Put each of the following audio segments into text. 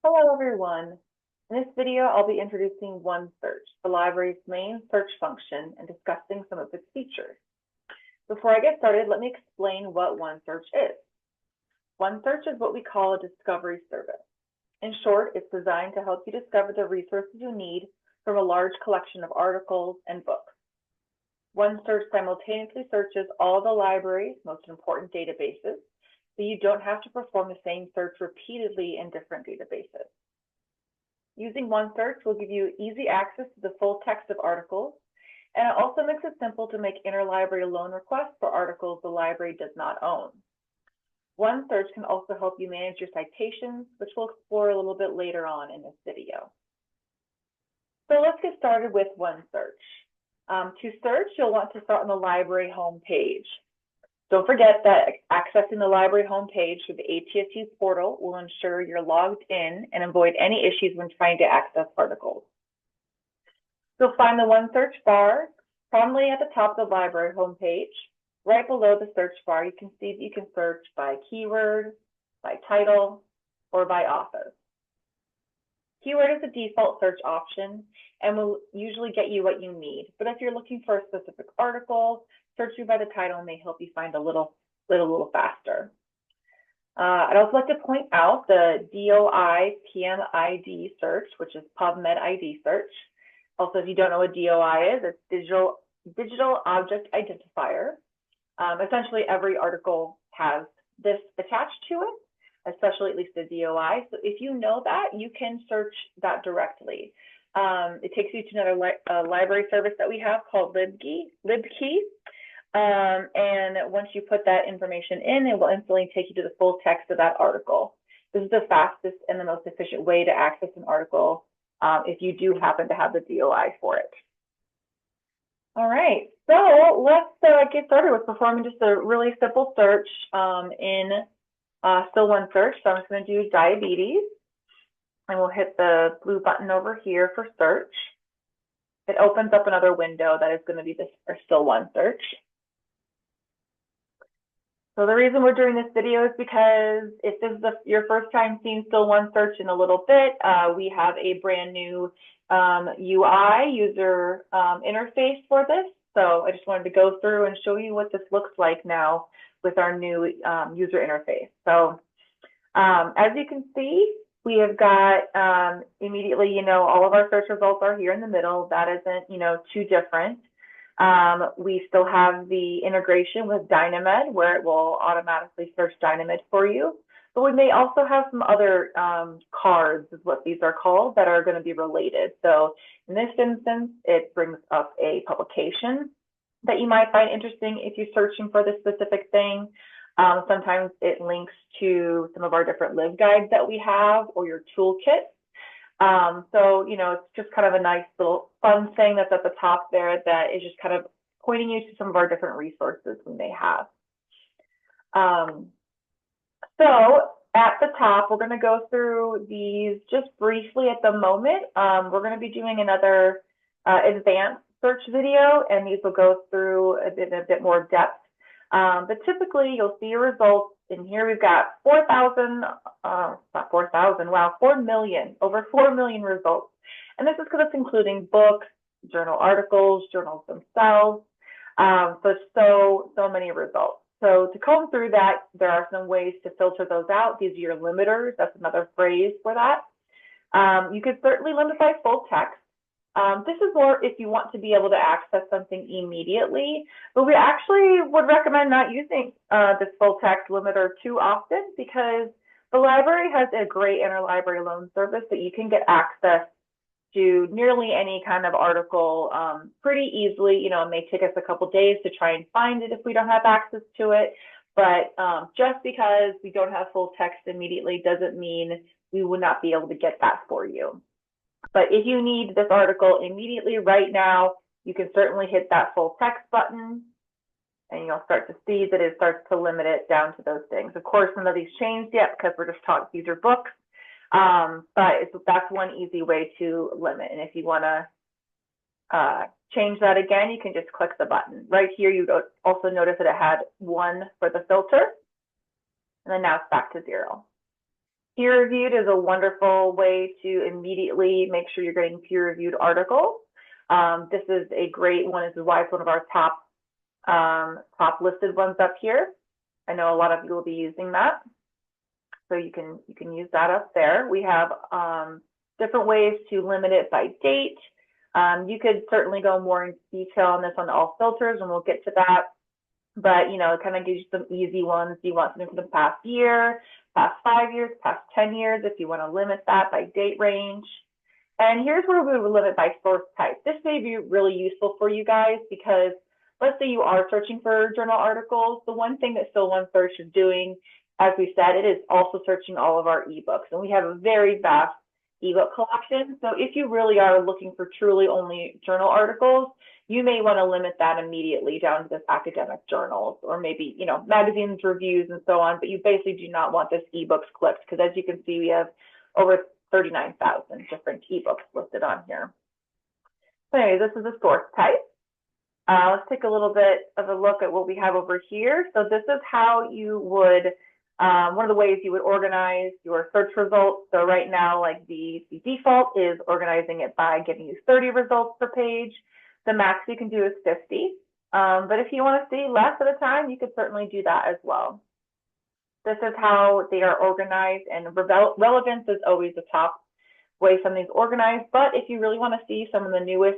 Hello, everyone. In this video, I'll be introducing OneSearch, the library's main search function, and discussing some of its features. Before I get started, let me explain what OneSearch is. OneSearch is what we call a discovery service. In short, it's designed to help you discover the resources you need from a large collection of articles and books. OneSearch simultaneously searches all the library's most important databases, so you don't have to perform the same search repeatedly in different databases. Using OneSearch will give you easy access to the full text of articles, and it also makes it simple to make interlibrary loan requests for articles the library does not own. OneSearch can also help you manage your citations, which we'll explore a little bit later on in this video. So let's get started with OneSearch. To search, you'll want to start on the library homepage. Don't forget that accessing the library homepage through the ATSU portal will ensure you're logged in and avoid any issues when trying to access articles. You'll find the OneSearch bar prominently at the top of the library homepage. Right below the search bar, you can see that you can search by keyword, by title, or by author. Keyword is the default search option and will usually get you what you need. But if you're looking for a specific article, searching by the title may help you find a little faster. I'd also like to point out the DOI PMID search, which is PubMed ID search. Also, if you don't know what DOI is, it's digital object identifier. Essentially, every article has this attached to it, especially at least the DOI. So if you know that, you can search that directly. It takes you to another library service that we have called LibKey. And once you put that information in, it will instantly take you to the full text of that article. This is the fastest and the most efficient way to access an article if you do happen to have the DOI for it. All right, so let's get started with performing just a really simple search in still OneSearch. So I'm just going to do diabetes, and we'll hit the blue button over here for search. It opens up another window that is going to be this still OneSearch. So the reason we're doing this video is because if this is your first time seeing still OneSearch in a little bit, we have a brand new UI user interface for this. So I just wanted to go through and show you what this looks like now with our new user interface. So as you can see, we have got immediately, all of our search results are here in the middle. That isn't, too different. We still have the integration with Dynamed, where it will automatically search Dynamed for you. But we may also have some other cards, is what these are called, that are going to be related. So in this instance, it brings up a publication that you might find interesting if you're searching for this specific thing. Sometimes it links to some of our different LibGuides that we have or your toolkit. So, it's just kind of a nice little fun thing that's at the top there that is just kind of pointing you to some of our different resources we may have. So at the top, we're going to go through these just briefly at the moment. We're going to be doing another advanced search video, and these will go through a bit more depth. But typically, you'll see your results. In here, we've got 4 million, over 4 million results. And this is because it's including books, journal articles, journals themselves. So many results. So to comb through that, there are some ways to filter those out. These are your limiters. That's another phrase for that. You could certainly limit by full text. This is more if you want to be able to access something immediately, but we actually would recommend not using this full text limiter too often because the library has a great interlibrary loan service that you can get access to nearly any kind of article pretty easily. It may take us a couple days to try and find it if we don't have access to it, but just because we don't have full text immediately doesn't mean we would not be able to get that for you. But if you need this article immediately right now, you can certainly hit that full text button and you'll start to see that it starts to limit it down to those things. Of course, none of these changed yet because we're just talking, these are books, but that's one easy way to limit. And if you want to change that again, you can just click the button. Right here, you also notice that it had 1 for the filter, and then now it's back to 0. Peer-reviewed is a wonderful way to immediately make sure you're getting peer-reviewed articles. This is a great one. This is why it's one of our top listed ones up here. I know a lot of you will be using that, so you can use that up there. We have different ways to limit it by date. You could certainly go more in detail on this on all filters, and we'll get to that. But it kind of gives you some easy ones. You want something for the past year, past 5 years, past 10 years, if you want to limit that by date range. And here's where we would limit by source type. This may be really useful for you guys because let's say you are searching for journal articles. The one thing that still OneSearch is doing, as we said, it is also searching all of our ebooks. And we have a very vast ebook collection. So if you really are looking for truly only journal articles, you may want to limit that immediately down to this academic journals or maybe, magazines, reviews, and so on. But you basically do not want this ebooks clipped because as you can see, we have over 39,000 different ebooks listed on here. So anyway, this is a source type. Let's take a little bit of a look at what we have over here. So this is how you would, one of the ways you would organize your search results. So right now, like the default is organizing it by giving you 30 results per page. The max you can do is 50. But if you want to see less at a time, you could certainly do that as well. This is how they are organized, and relevance is always the top way something's organized. But if you really want to see some of the newest,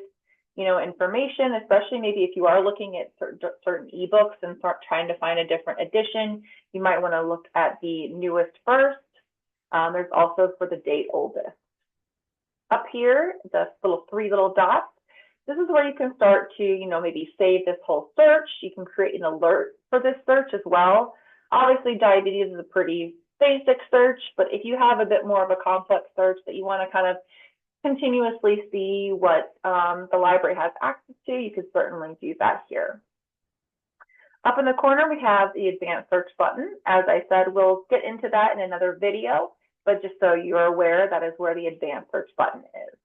information, especially maybe if you are looking at certain ebooks and start trying to find a different edition, you might want to look at the newest first. There's also for the date oldest. Up here, the three little dots. This is where you can start to, maybe save this whole search. You can create an alert for this search as well. Obviously, diabetes is a pretty basic search, but if you have a bit more of a complex search that you want to kind of continuously see what the library has access to, you could certainly do that here. Up in the corner, we have the advanced search button. As I said, we'll get into that in another video, but just so you're aware, that is where the advanced search button is.